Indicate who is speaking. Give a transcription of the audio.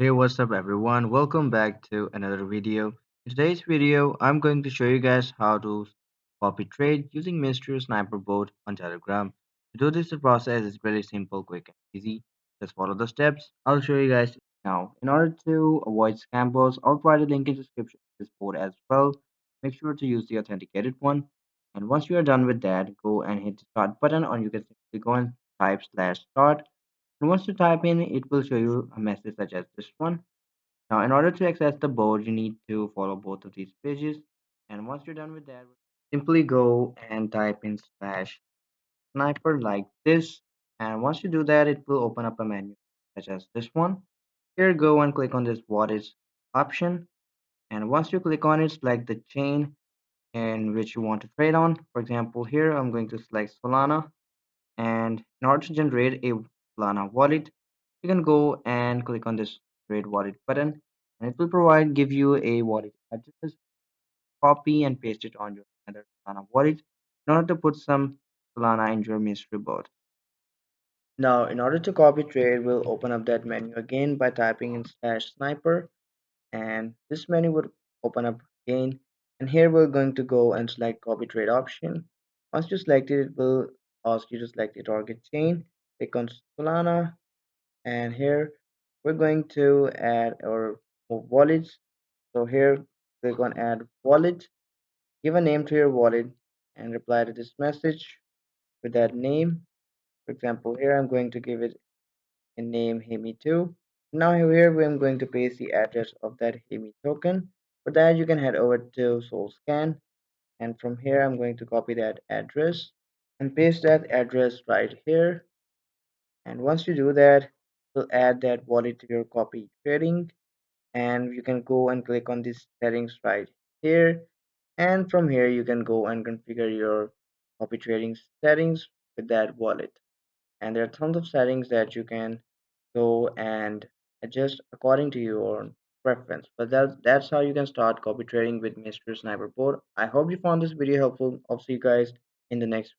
Speaker 1: Hey, what's up everyone? Welcome back to another video. In today's video, I'm going to show you guys how to copy trade using Maestro Sniper bot on Telegram. To do this, the process is really simple, quick, and easy. Just follow the steps. I'll show you guys now. In order to avoid scam bots, I'll provide a link in the description of this bot as well. Make sure to use the authenticated one. And once you are done with that, go and hit the start button, or you can simply go and type /start. And once you type in, it will show you a message such as this one. Now, in order to access the board, you need to follow both of these pages. And once you're done with that, simply go and type in /sniper like this. And once you do that, it will open up a menu such as this one. Here, go and click on this what is option. And once you click on it, select the chain in which you want to trade on. For example, here I'm going to select Solana. And in order to generate a Solana wallet, you can go and click on this create wallet button, and it will give you a wallet address. Copy and paste it on your other Solana wallet in order to put some Solana in your mystery bot. Now, in order to copy trade, we'll open up that menu again by typing in /sniper, and this menu would open up again. And here we're going to go and select copy trade option. Once you select it, it will ask you to select the target chain. Click on Solana, and here we're going to add our wallets. So here click on add wallet, give a name to your wallet, and reply to this message with that name. For example, here I'm going to give it a name Hemi2. Now here I'm going to paste the address of that Hemi token. For that, you can head over to SoulScan, and from here I'm going to copy that address and paste that address right here. And once you do that, we'll add that wallet to your copy trading, and you can go and click on these settings right here. And from here you can go and configure your copy trading settings with that wallet. And there are tons of settings that you can go and adjust according to your preference. But that's how you can start copy trading with Mr. Sniper Board. I hope you found this video helpful. I'll see you guys in the next